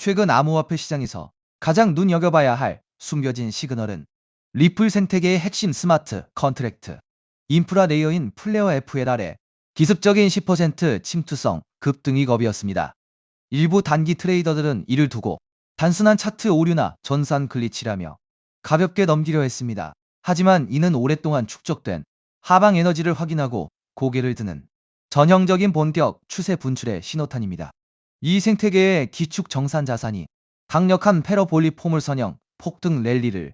최근 암호화폐 시장에서 가장 눈여겨봐야 할 숨겨진 시그널은 리플 생태계의 핵심 스마트 컨트랙트, 인프라 레이어인 플레어 FLR의 기습적인 10% 침투성 급등이 겁이었습니다. 일부 단기 트레이더들은 이를 두고 단순한 차트 오류나 전산 글리치라며 가볍게 넘기려 했습니다. 하지만 이는 오랫동안 축적된 하방 에너지를 확인하고 고개를 드는 전형적인 본격 추세 분출의 신호탄입니다. 이 생태계의 기축 정산 자산이 강력한 패러볼리 포물선형 폭등 랠리를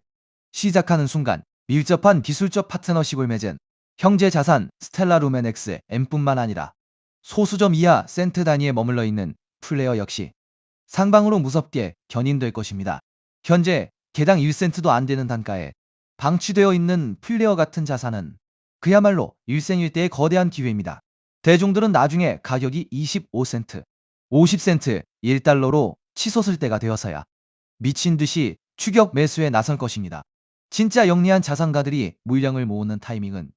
시작하는 순간 밀접한 기술적 파트너십을 맺은 형제 자산 스텔라 루멘엑스의 M뿐만 아니라 소수점 이하 센트 단위에 머물러 있는 플레어 역시 상방으로 무섭게 견인될 것입니다. 현재 개당 1센트도 안 되는 단가에 방치되어 있는 플레어 같은 자산은 그야말로 일생일대의 거대한 기회입니다. 대중들은 나중에 가격이 25센트, 50센트, 1달러로 치솟을 때가 되어서야 미친 듯이 추격 매수에 나설 것입니다. 진짜 영리한 자산가들이 물량을 모으는 타이밍은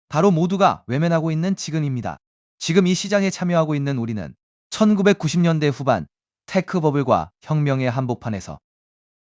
바로 모두가 외면하고 있는 지금입니다. 지금 이 시장에 참여하고 있는 우리는 1990년대 후반 테크 버블과 혁명의 한복판에서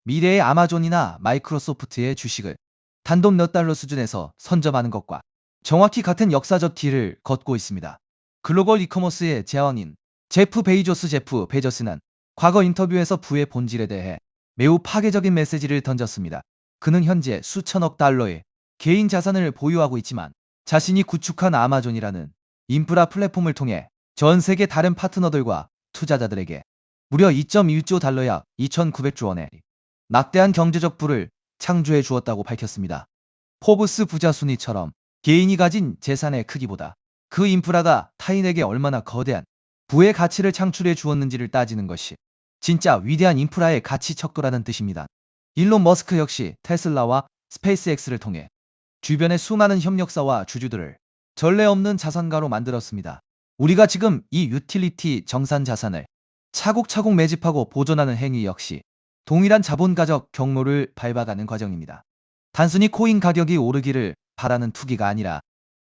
미래의 아마존이나 마이크로소프트의 주식을 단돈 몇 달러 수준에서 선점하는 것과 정확히 같은 역사적 길을 걷고 있습니다. 글로벌 이커머스의 제왕인 제프 베이조스는 과거 인터뷰에서 부의 본질에 대해 매우 파괴적인 메시지를 던졌습니다. 그는 현재 수천억 달러의 개인 자산을 보유하고 있지만 자신이 구축한 아마존이라는 인프라 플랫폼을 통해 전 세계 다른 파트너들과 투자자들에게 무려 2.1조 달러 약 2,900조 원의 막대한 경제적 부를 창조해 주었다고 밝혔습니다. 포브스 부자 순위처럼 개인이 가진 재산의 크기보다 그 인프라가 타인에게 얼마나 거대한 부의 가치를 창출해 주었는지를 따지는 것이 진짜 위대한 인프라의 가치 척도라는 뜻입니다. 일론 머스크 역시 테슬라와 스페이스X를 통해 주변의 수많은 협력사와 주주들을 전례 없는 자산가로 만들었습니다. 우리가 지금 이 유틸리티 정산 자산을 차곡차곡 매집하고 보존하는 행위 역시 동일한 자본가적 경로를 밟아가는 과정입니다. 단순히 코인 가격이 오르기를 바라는 투기가 아니라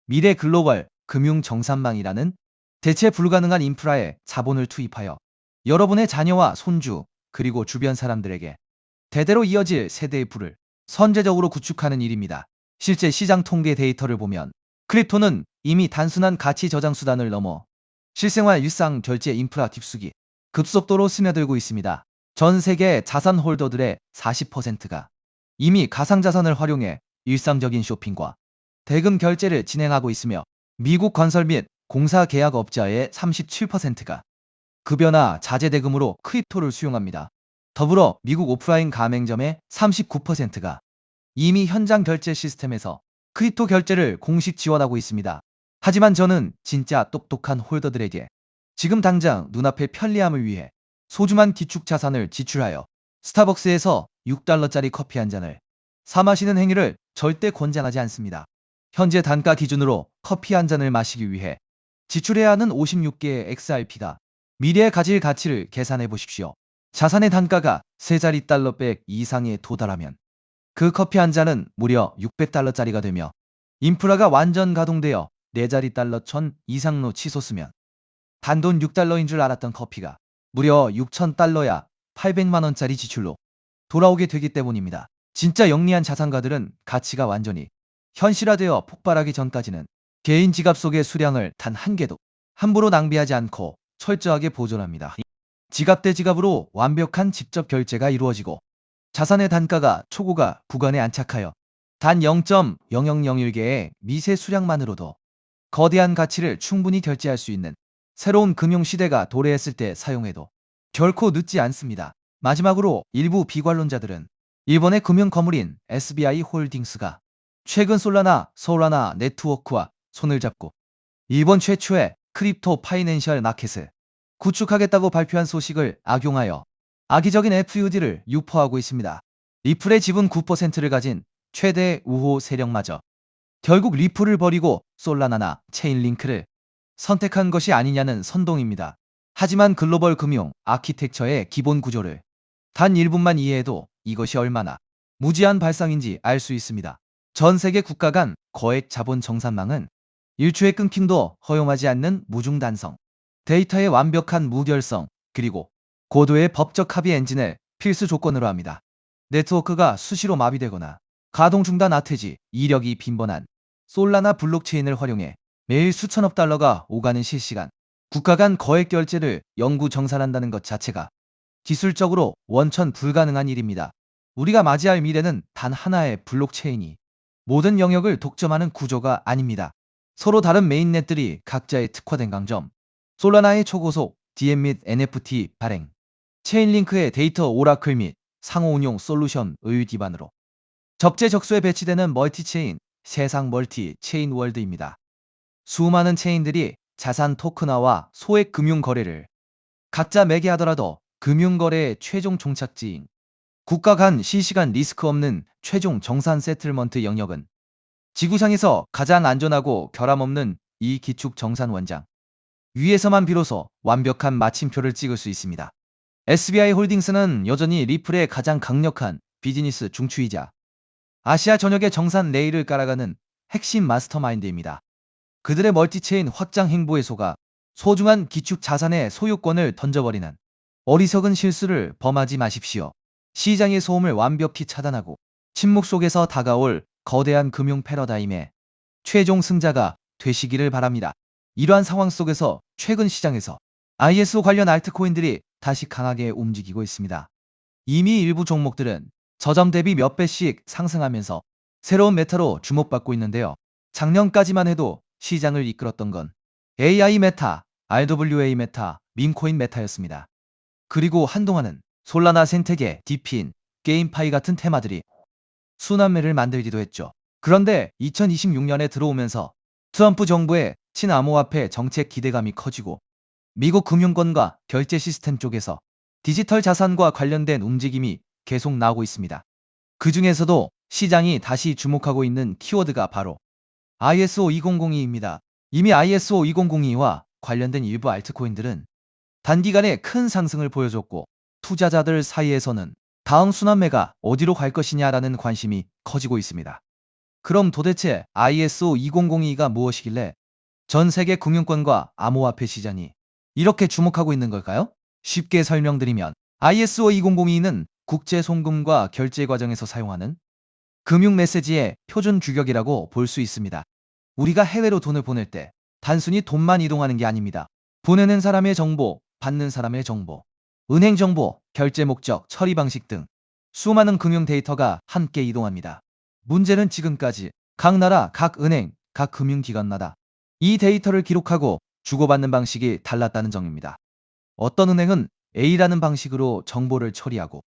미래 글로벌 금융 정산망이라는 대체 불가능한 인프라에 자본을 투입하여 여러분의 자녀와 손주 그리고 주변 사람들에게 대대로 이어질 세대의 부를 선제적으로 구축하는 일입니다. 실제 시장 통계 데이터를 보면 크립토는 이미 단순한 가치 저장 수단을 넘어 실생활 일상 결제 인프라 깊숙이 급속도로 스며들고 있습니다. 전 세계 자산 홀더들의 40%가 이미 가상자산을 활용해 일상적인 쇼핑과 대금 결제를 진행하고 있으며 미국 건설 및 공사 계약업자의 37%가 급여나 자재대금으로 크립토를 수용합니다. 더불어 미국 오프라인 가맹점의 39%가 이미 현장 결제 시스템에서 크립토 결제를 공식 지원하고 있습니다. 하지만 저는 진짜 똑똑한 홀더들에게 지금 당장 눈앞의 편리함을 위해 소중한 기축 자산을 지출하여 스타벅스에서 6달러짜리 커피 한 잔을 사 마시는 행위를 절대 권장하지 않습니다. 현재 단가 기준으로 커피 한 잔을 마시기 위해 지출해야 하는 56개의 XRP가 미래에 가질 가치를 계산해 보십시오. 자산의 단가가 3자리 달러백 이상에 도달하면 그 커피 한 잔은 무려 600달러짜리가 되며 인프라가 완전 가동되어 4자리 달러 천 이상로 치솟으면 단돈 6달러인 줄 알았던 커피가 무려 6,000달러야 800만원짜리 지출로 돌아오게 되기 때문입니다. 진짜 영리한 자산가들은 가치가 완전히 현실화되어 폭발하기 전까지는 개인 지갑 속의 수량을 단 한 개도 함부로 낭비하지 않고 철저하게 보존합니다. 지갑 대 지갑으로 완벽한 직접 결제가 이루어지고 자산의 단가가 초고가 구간에 안착하여 단 0.0001개의 미세 수량만으로도 거대한 가치를 충분히 결제할 수 있는 새로운 금융시대가 도래했을 때 사용해도 결코 늦지 않습니다. 마지막으로 일부 비관론자들은 일본의 금융거물인 SBI 홀딩스가 최근 솔라나 네트워크와 손을 잡고 일본 최초의 크립토 파이낸셜 마켓을 구축하겠다고 발표한 소식을 악용하여 악의적인 FUD를 유포하고 있습니다. 리플의 지분 9%를 가진 최대 우호 세력마저 결국 리플을 버리고 솔라나나 체인링크를 선택한 것이 아니냐는 선동입니다. 하지만 글로벌 금융 아키텍처의 기본 구조를 단 1분만 이해해도 이것이 얼마나 무지한 발상인지 알 수 있습니다. 전 세계 국가 간 거액 자본 정산망은 일초의 끊김도 허용하지 않는 무중단성, 데이터의 완벽한 무결성, 그리고 고도의 법적 합의 엔진을 필수 조건으로 합니다. 네트워크가 수시로 마비되거나 가동 중단 아태지, 이력이 빈번한 솔라나 블록체인을 활용해 매일 수천억 달러가 오가는 실시간 국가 간 거액 결제를 영구 정산한다는 것 자체가 기술적으로 원천 불가능한 일입니다. 우리가 맞이할 미래는 단 하나의 블록체인이 모든 영역을 독점하는 구조가 아닙니다. 서로 다른 메인넷들이 각자의 특화된 강점, 솔라나의 초고속 DM 및 NFT 발행, 체인링크의 데이터 오라클 및 상호 운용 솔루션의 기반으로 적재적소에 배치되는 멀티체인, 세상 멀티체인 월드입니다. 수많은 체인들이 자산 토큰화와 소액 금융 거래를 각자 매개하더라도 금융거래의 최종 종착지인 국가 간 실시간 리스크 없는 최종 정산 세틀먼트 영역은 지구상에서 가장 안전하고 결함 없는 이 기축 정산 원장 위에서만 비로소 완벽한 마침표를 찍을 수 있습니다. SBI 홀딩스는 여전히 리플의 가장 강력한 비즈니스 중추이자 아시아 전역의 정산 레일을 깔아가는 핵심 마스터마인드입니다. 그들의 멀티체인 확장 행보에 속아 소중한 기축 자산의 소유권을 던져버리는 어리석은 실수를 범하지 마십시오. 시장의 소음을 완벽히 차단하고 침묵 속에서 다가올 거대한 금융 패러다임의 최종 승자가 되시기를 바랍니다. 이러한 상황 속에서 최근 시장에서 ISO 관련 알트코인들이 다시 강하게 움직이고 있습니다. 이미 일부 종목들은 저점 대비 몇 배씩 상승하면서 새로운 메타로 주목받고 있는데요. 작년까지만 해도 시장을 이끌었던 건 AI 메타, RWA 메타, 밈코인 메타였습니다. 그리고 한동안은 솔라나 생태계, 디핀, 게임파이 같은 테마들이 순환매를 만들기도 했죠. 그런데 2026년에 들어오면서 트럼프 정부의 친암호화폐 정책 기대감이 커지고 미국 금융권과 결제 시스템 쪽에서 디지털 자산과 관련된 움직임이 계속 나오고 있습니다. 그 중에서도 시장이 다시 주목하고 있는 키워드가 바로 ISO 2002입니다. 이미 ISO 2002와 관련된 일부 알트코인들은 단기간에 큰 상승을 보여줬고 투자자들 사이에서는 다음 순환매가 어디로 갈 것이냐라는 관심이 커지고 있습니다. 그럼 도대체 ISO 2002가 무엇이길래 전 세계 금융권과 암호화폐 시장이 이렇게 주목하고 있는 걸까요? 쉽게 설명드리면 ISO 2002는 국제 송금과 결제 과정에서 사용하는 금융 메시지의 표준 규격이라고 볼 수 있습니다. 우리가 해외로 돈을 보낼 때 단순히 돈만 이동하는 게 아닙니다. 보내는 사람의 정보, 받는 사람의 정보, 은행 정보, 결제 목적, 처리 방식 등 수많은 금융 데이터가 함께 이동합니다. 문제는 지금까지 각 나라, 각 은행, 각 금융기관마다 이 데이터를 기록하고 주고받는 방식이 달랐다는 점입니다. 어떤 은행은 A라는 방식으로 정보를 처리하고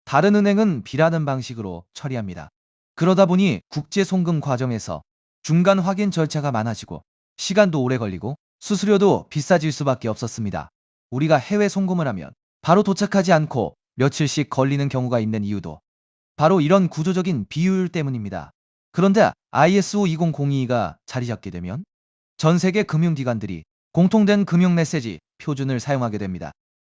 다른 은행은 B라는 방식으로 처리합니다. 그러다 보니 국제 송금 과정에서 중간 확인 절차가 많아지고 시간도 오래 걸리고 수수료도 비싸질 수밖에 없었습니다. 우리가 해외 송금을 하면 바로 도착하지 않고 며칠씩 걸리는 경우가 있는 이유도 바로 이런 구조적인 비효율 때문입니다. 그런데 ISO 2002가 자리 잡게 되면 전 세계 금융기관들이 공통된 금융 메시지 표준을 사용하게 됩니다.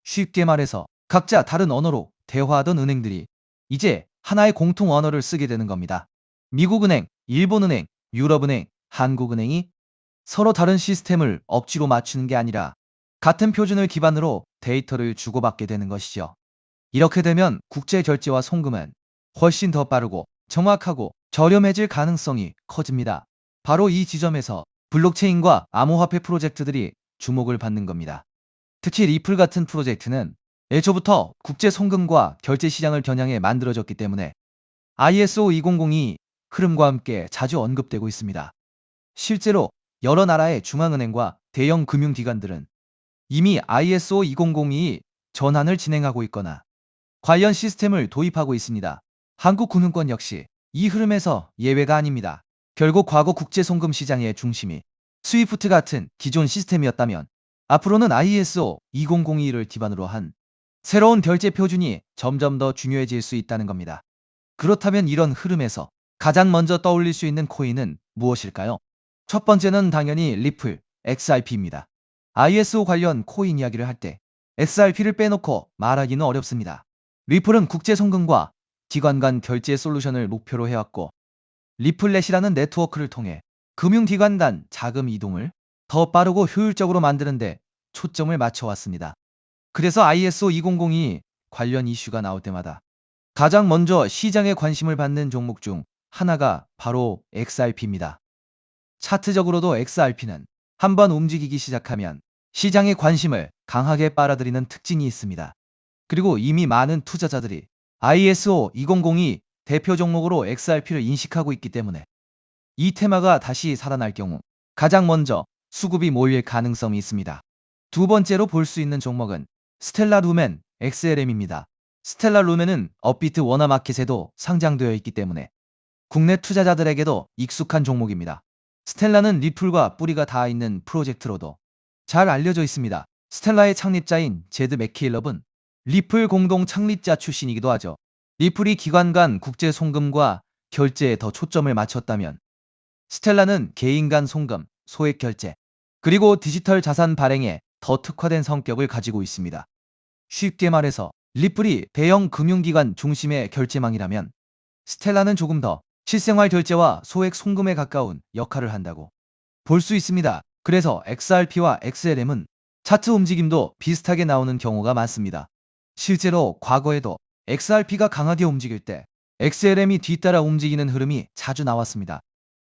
쉽게 말해서 각자 다른 언어로 대화하던 은행들이 이제 하나의 공통 언어를 쓰게 되는 겁니다. 미국은행, 일본은행, 유럽은행, 한국은행이 서로 다른 시스템을 억지로 맞추는 게 아니라 같은 표준을 기반으로 데이터를 주고받게 되는 것이죠. 이렇게 되면 국제 결제와 송금은 훨씬 더 빠르고 정확하고 저렴해질 가능성이 커집니다. 바로 이 지점에서 블록체인과 암호화폐 프로젝트들이 주목을 받는 겁니다. 특히 리플 같은 프로젝트는 애초부터 국제 송금과 결제 시장을 겨냥해 만들어졌기 때문에 ISO 2002 흐름과 함께 자주 언급되고 있습니다. 실제로 여러 나라의 중앙은행과 대형 금융기관들은 이미 ISO 2002 전환을 진행하고 있거나 관련 시스템을 도입하고 있습니다. 한국금융권 역시 이 흐름에서 예외가 아닙니다. 결국 과거 국제송금 시장의 중심이 스위프트 같은 기존 시스템이었다면 앞으로는 ISO 2002를 기반으로 한 새로운 결제 표준이 점점 더 중요해질 수 있다는 겁니다. 그렇다면 이런 흐름에서 가장 먼저 떠올릴 수 있는 코인은 무엇일까요? 첫 번째는 당연히 리플, XRP입니다. ISO 관련 코인 이야기를 할 때 XRP를 빼놓고 말하기는 어렵습니다. 리플은 국제 송금과 기관 간 결제 솔루션을 목표로 해왔고 리플렛이라는 네트워크를 통해 금융기관 간 자금 이동을 더 빠르고 효율적으로 만드는데 초점을 맞춰왔습니다. 그래서 ISO 2002 관련 이슈가 나올 때마다 가장 먼저 시장에 관심을 받는 종목 중 하나가 바로 XRP입니다. 차트적으로도 XRP는 한번 움직이기 시작하면 시장의 관심을 강하게 빨아들이는 특징이 있습니다. 그리고 이미 많은 투자자들이 ISO 2002 대표 종목으로 XRP를 인식하고 있기 때문에 이 테마가 다시 살아날 경우 가장 먼저 수급이 몰릴 가능성이 있습니다. 두 번째로 볼 수 있는 종목은 스텔라 루멘 XLM입니다. 스텔라 루멘은 업비트 워너마켓에도 상장되어 있기 때문에 국내 투자자들에게도 익숙한 종목입니다. 스텔라는 리플과 뿌리가 닿아 있는 프로젝트로도 잘 알려져 있습니다. 스텔라의 창립자인 제드 맥케일럽은 리플 공동 창립자 출신이기도 하죠. 리플이 기관 간 국제 송금과 결제에 더 초점을 맞췄다면 스텔라는 개인 간 송금, 소액 결제, 그리고 디지털 자산 발행에 더 특화된 성격을 가지고 있습니다. 쉽게 말해서 리플이 대형 금융기관 중심의 결제망이라면 스텔라는 조금 더 실생활 결제와 소액 송금에 가까운 역할을 한다고 볼 수 있습니다. 그래서 XRP와 XLM은 차트 움직임도 비슷하게 나오는 경우가 많습니다. 실제로 과거에도 XRP가 강하게 움직일 때 XLM이 뒤따라 움직이는 흐름이 자주 나왔습니다.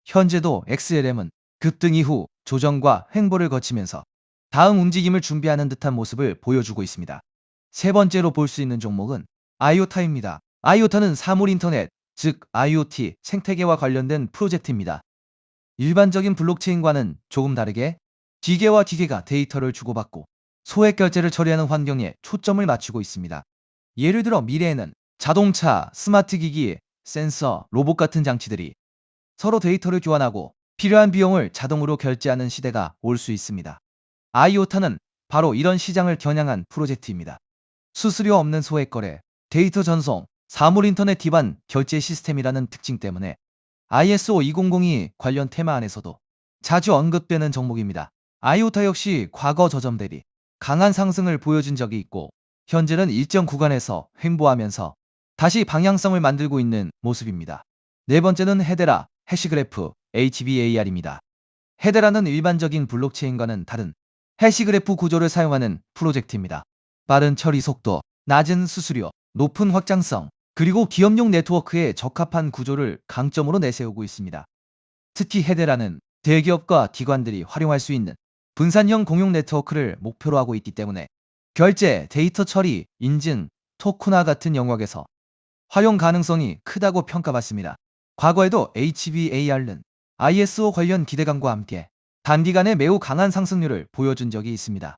현재도 XLM은 급등 이후 조정과 횡보를 거치면서 다음 움직임을 준비하는 듯한 모습을 보여주고 있습니다. 세 번째로 볼 수 있는 종목은 아이오타입니다. 아이오타는 사물 인터넷, 즉 IoT 생태계와 관련된 프로젝트입니다. 일반적인 블록체인과는 조금 다르게 기계와 기계가 데이터를 주고받고 소액 결제를 처리하는 환경에 초점을 맞추고 있습니다. 예를 들어 미래에는 자동차, 스마트 기기, 센서, 로봇 같은 장치들이 서로 데이터를 교환하고 필요한 비용을 자동으로 결제하는 시대가 올 수 있습니다. 아이오타는 바로 이런 시장을 겨냥한 프로젝트입니다. 수수료 없는 소액 거래, 데이터 전송, 사물 인터넷 기반 결제 시스템이라는 특징 때문에 ISO 2002 관련 테마 안에서도 자주 언급되는 종목입니다. 아이오타 역시 과거 저점 대비 강한 상승을 보여준 적이 있고 현재는 일정 구간에서 횡보하면서 다시 방향성을 만들고 있는 모습입니다. 네 번째는 헤데라, 해시그래프, HBAR입니다. 헤데라는 일반적인 블록체인과는 다른 해시그래프 구조를 사용하는 프로젝트입니다. 빠른 처리 속도, 낮은 수수료, 높은 확장성, 그리고 기업용 네트워크에 적합한 구조를 강점으로 내세우고 있습니다. 특히 헤데라는 대기업과 기관들이 활용할 수 있는 분산형 공용 네트워크를 목표로 하고 있기 때문에 결제, 데이터 처리, 인증, 토큰화 같은 영역에서 활용 가능성이 크다고 평가받습니다. 과거에도 HBAR는 ISO 관련 기대감과 함께 단기간에 매우 강한 상승률을 보여준 적이 있습니다.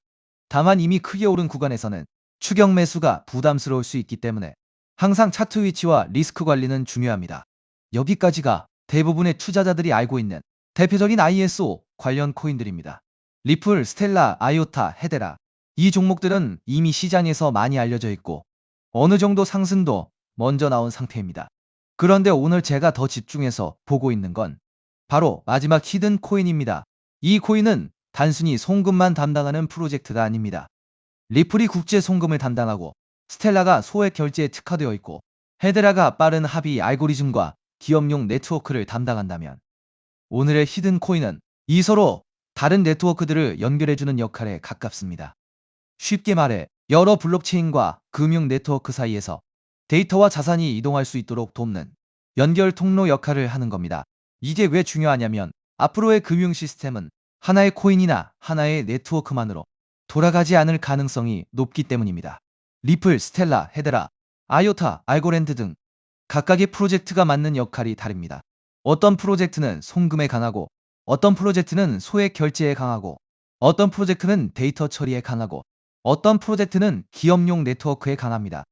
다만 이미 크게 오른 구간에서는 추격 매수가 부담스러울 수 있기 때문에 항상 차트 위치와 리스크 관리는 중요합니다. 여기까지가 대부분의 투자자들이 알고 있는 대표적인 ISO 관련 코인들입니다. 리플, 스텔라, 아이오타, 헤데라 이 종목들은 이미 시장에서 많이 알려져 있고 어느 정도 상승도 먼저 나온 상태입니다. 그런데 오늘 제가 더 집중해서 보고 있는 건 바로 마지막 히든 코인입니다. 이 코인은 단순히 송금만 담당하는 프로젝트가 아닙니다. 리플이 국제 송금을 담당하고 스텔라가 소액 결제에 특화되어 있고 헤데라가 빠른 합의 알고리즘과 기업용 네트워크를 담당한다면 오늘의 히든 코인은 이 서로 다른 네트워크들을 연결해주는 역할에 가깝습니다. 쉽게 말해 여러 블록체인과 금융 네트워크 사이에서 데이터와 자산이 이동할 수 있도록 돕는 연결 통로 역할을 하는 겁니다. 이게 왜 중요하냐면 앞으로의 금융 시스템은 하나의 코인이나 하나의 네트워크만으로 돌아가지 않을 가능성이 높기 때문입니다. 리플, 스텔라, 헤데라, 아이오타, 알고랜드 등 각각의 프로젝트가 맡는 역할이 다릅니다. 어떤 프로젝트는 송금에 강하고 어떤 프로젝트는 소액 결제에 강하고 어떤 프로젝트는 데이터 처리에 강하고 어떤 프로젝트는 기업용 네트워크에 강합니다.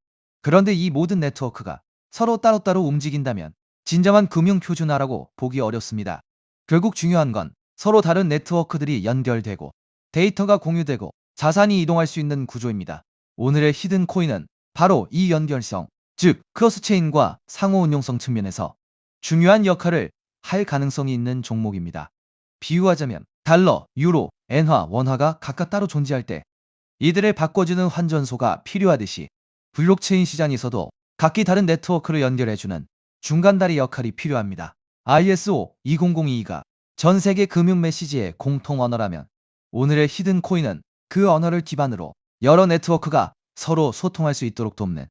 그런데 이 모든 네트워크가 서로 따로따로 움직인다면 진정한 금융 표준화라고 보기 어렵습니다. 결국 중요한 건 서로 다른 네트워크들이 연결되고 데이터가 공유되고 자산이 이동할 수 있는 구조입니다. 오늘의 히든 코인은 바로 이 연결성, 즉 크로스체인과 상호 운용성 측면에서 중요한 역할을 할 가능성이 있는 종목입니다. 비유하자면 달러, 유로, 엔화, 원화가 각각 따로 존재할 때 이들을 바꿔주는 환전소가 필요하듯이 블록체인 시장에서도 각기 다른 네트워크를 연결해주는 중간다리 역할이 필요합니다. ISO 2002가 전 세계 금융 메시지의 공통 언어라면 오늘의 히든 코인은 그 언어를 기반으로 여러 네트워크가 서로 소통할 수 있도록 돕는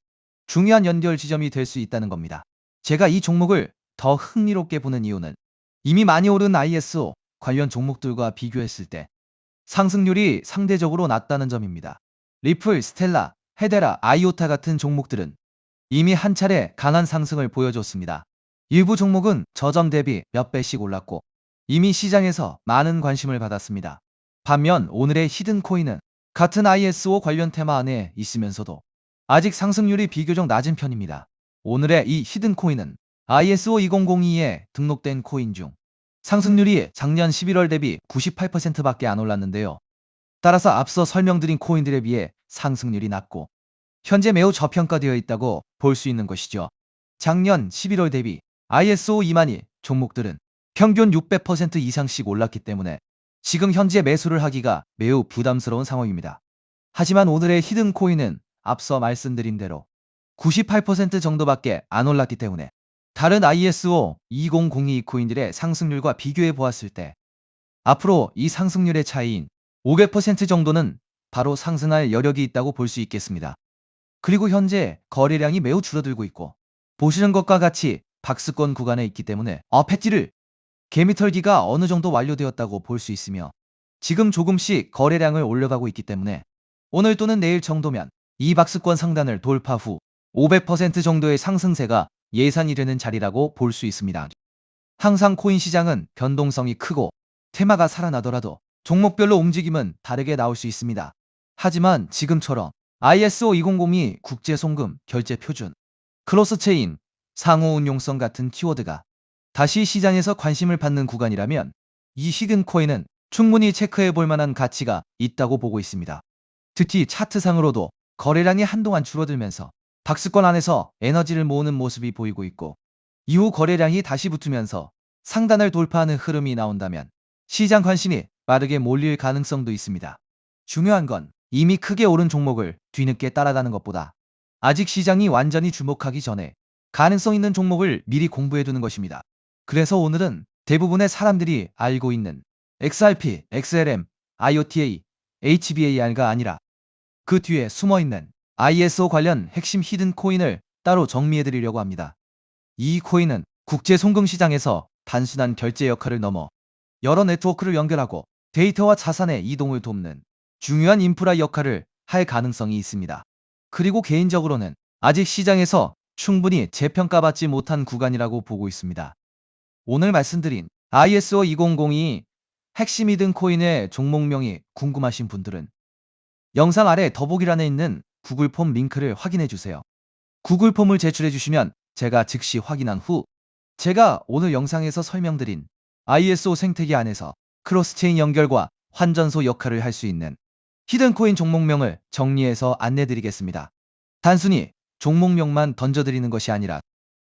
중요한 연결 지점이 될 수 있다는 겁니다. 제가 이 종목을 더 흥미롭게 보는 이유는 이미 많이 오른 ISO 관련 종목들과 비교했을 때 상승률이 상대적으로 낮다는 점입니다. 리플, 스텔라, 헤데라, 아이오타 같은 종목들은 이미 한 차례 강한 상승을 보여줬습니다. 일부 종목은 저점 대비 몇 배씩 올랐고 이미 시장에서 많은 관심을 받았습니다. 반면 오늘의 히든코인은 같은 ISO 관련 테마 안에 있으면서도 아직 상승률이 비교적 낮은 편입니다. 오늘의 이 히든코인은 ISO 2002에 등록된 코인 중 상승률이 작년 11월 대비 98%밖에 안 올랐는데요. 따라서 앞서 설명드린 코인들에 비해 상승률이 낮고 현재 매우 저평가되어 있다고 볼 수 있는 것이죠. 작년 11월 대비 ISO 2만이 종목들은 평균 600% 이상씩 올랐기 때문에 지금 현재 매수를 하기가 매우 부담스러운 상황입니다. 하지만 오늘의 히든코인은 앞서 말씀드린 대로 98% 정도밖에 안 올랐기 때문에 다른 ISO 2002 코인들의 상승률과 비교해 보았을 때 앞으로 이 상승률의 차이인 500% 정도는 바로 상승할 여력이 있다고 볼 수 있겠습니다. 그리고 현재 거래량이 매우 줄어들고 있고 보시는 것과 같이 박스권 구간에 있기 때문에 패지를 개미털기가 어느 정도 완료되었다고 볼 수 있으며 지금 조금씩 거래량을 올려가고 있기 때문에 오늘 또는 내일 정도면 이 박스권 상단을 돌파 후 500% 정도의 상승세가 예상이 되는 자리라고 볼 수 있습니다. 항상 코인 시장은 변동성이 크고 테마가 살아나더라도 종목별로 움직임은 다르게 나올 수 있습니다. 하지만 지금처럼 ISO 2002 국제송금 결제 표준, 크로스체인, 상호 운용성 같은 키워드가 다시 시장에서 관심을 받는 구간이라면 이 히든코인은 충분히 체크해 볼 만한 가치가 있다고 보고 있습니다. 특히 차트상으로도 거래량이 한동안 줄어들면서 박스권 안에서 에너지를 모으는 모습이 보이고 있고 이후 거래량이 다시 붙으면서 상단을 돌파하는 흐름이 나온다면 시장 관심이 빠르게 몰릴 가능성도 있습니다. 중요한 건 이미 크게 오른 종목을 뒤늦게 따라가는 것보다 아직 시장이 완전히 주목하기 전에 가능성 있는 종목을 미리 공부해 두는 것입니다. 그래서 오늘은 대부분의 사람들이 알고 있는 XRP, XLM, IOTA, HBAR가 아니라 그 뒤에 숨어있는 ISO 관련 핵심 히든 코인을 따로 정리해 드리려고 합니다. 이 코인은 국제 송금 시장에서 단순한 결제 역할을 넘어 여러 네트워크를 연결하고 데이터와 자산의 이동을 돕는 중요한 인프라 역할을 할 가능성이 있습니다. 그리고 개인적으로는 아직 시장에서 충분히 재평가받지 못한 구간이라고 보고 있습니다. 오늘 말씀드린 ISO 2002 핵심 히든 코인의 종목명이 궁금하신 분들은 영상 아래 더보기란에 있는 구글 폼 링크를 확인해 주세요. 구글 폼을 제출해 주시면 제가 즉시 확인한 후 제가 오늘 영상에서 설명드린 ISO 생태계 안에서 크로스체인 연결과 환전소 역할을 할 수 있는 히든코인 종목명을 정리해서 안내드리겠습니다. 단순히 종목명만 던져드리는 것이 아니라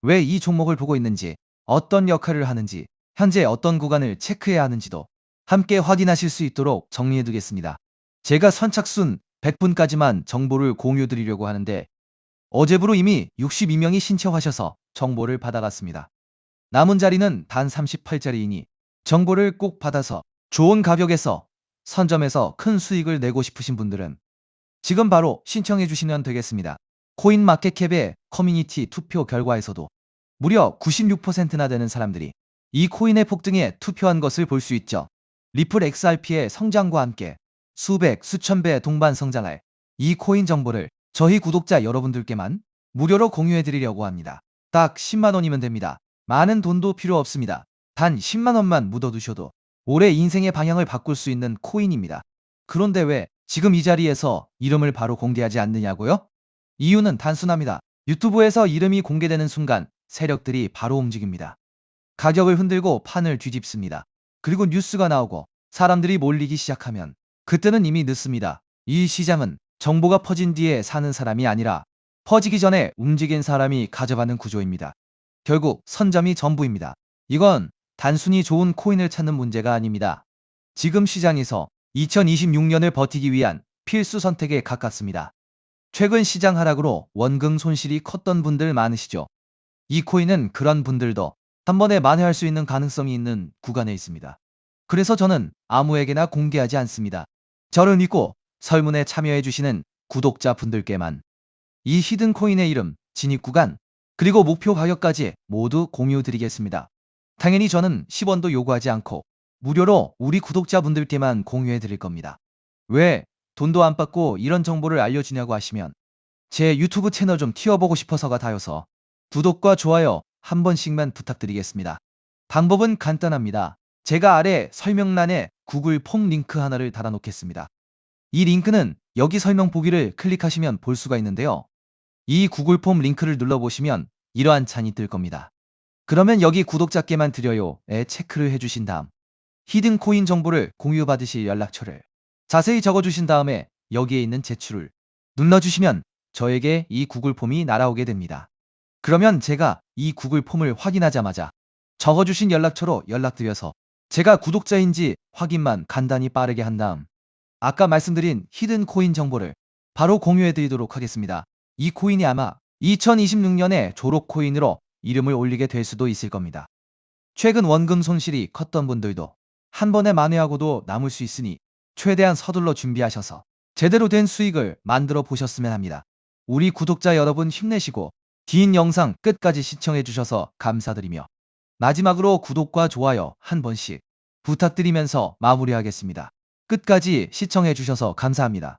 왜 이 종목을 보고 있는지, 어떤 역할을 하는지, 현재 어떤 구간을 체크해야 하는지도 함께 확인하실 수 있도록 정리해두겠습니다. 제가 선착순 100분까지만 정보를 공유드리려고 하는데 어제부로 이미 62명이 신청하셔서 정보를 받아갔습니다. 남은 자리는 단 38자리이니 정보를 꼭 받아서 좋은 가격에서 선점해서 큰 수익을 내고 싶으신 분들은 지금 바로 신청해 주시면 되겠습니다. 코인마켓캡의 커뮤니티 투표 결과에서도 무려 96%나 되는 사람들이 이 코인의 폭등에 투표한 것을 볼 수 있죠. 리플 XRP의 성장과 함께 수백, 수천 배 동반 성장할 이 코인 정보를 저희 구독자 여러분들께만 무료로 공유해 드리려고 합니다. 딱 10만 원이면 됩니다. 많은 돈도 필요 없습니다. 단 10만 원만 묻어두셔도 올해 인생의 방향을 바꿀 수 있는 코인입니다. 그런데 왜 지금 이 자리에서 이름을 바로 공개하지 않느냐고요? 이유는 단순합니다. 유튜브에서 이름이 공개되는 순간 세력들이 바로 움직입니다. 가격을 흔들고 판을 뒤집습니다. 그리고 뉴스가 나오고 사람들이 몰리기 시작하면 그때는 이미 늦습니다. 이 시장은 정보가 퍼진 뒤에 사는 사람이 아니라 퍼지기 전에 움직인 사람이 가져가는 구조입니다. 결국 선점이 전부입니다. 이건 단순히 좋은 코인을 찾는 문제가 아닙니다. 지금 시장에서 2026년을 버티기 위한 필수 선택에 가깝습니다. 최근 시장 하락으로 원금 손실이 컸던 분들 많으시죠? 이 코인은 그런 분들도 한 번에 만회할 수 있는 가능성이 있는 구간에 있습니다. 그래서 저는 아무에게나 공개하지 않습니다. 저를 믿고 설문에 참여해 주시는 구독자분들께만 이 히든 코인의 이름, 진입 구간, 그리고 목표 가격까지 모두 공유 드리겠습니다. 당연히 저는 10원도 요구하지 않고 무료로 우리 구독자분들께만 공유해 드릴 겁니다. 왜 돈도 안 받고 이런 정보를 알려주냐고 하시면 제 유튜브 채널 좀 튀어보고 싶어서가 다여서 구독과 좋아요 한 번씩만 부탁드리겠습니다. 방법은 간단합니다. 제가 아래 설명란에 구글 폼 링크 하나를 달아놓겠습니다. 이 링크는 여기 설명 보기를 클릭하시면 볼 수가 있는데요. 이 구글 폼 링크를 눌러보시면 이러한 창이 뜰 겁니다. 그러면 여기 구독자께만 드려요에 체크를 해주신 다음 히든 코인 정보를 공유받으실 연락처를 자세히 적어주신 다음에 여기에 있는 제출을 눌러주시면 저에게 이 구글 폼이 날아오게 됩니다. 그러면 제가 이 구글 폼을 확인하자마자 적어주신 연락처로 연락드려서 제가 구독자인지 확인만 간단히 빠르게 한 다음 아까 말씀드린 히든 코인 정보를 바로 공유해 드리도록 하겠습니다. 이 코인이 아마 2026년에 졸업 코인으로 이름을 올리게 될 수도 있을 겁니다. 최근 원금 손실이 컸던 분들도 한 번에 만회하고도 남을 수 있으니 최대한 서둘러 준비하셔서 제대로 된 수익을 만들어 보셨으면 합니다. 우리 구독자 여러분 힘내시고 긴 영상 끝까지 시청해 주셔서 감사드리며 마지막으로 구독과 좋아요 한 번씩 부탁드리면서 마무리하겠습니다. 끝까지 시청해 주셔서 감사합니다.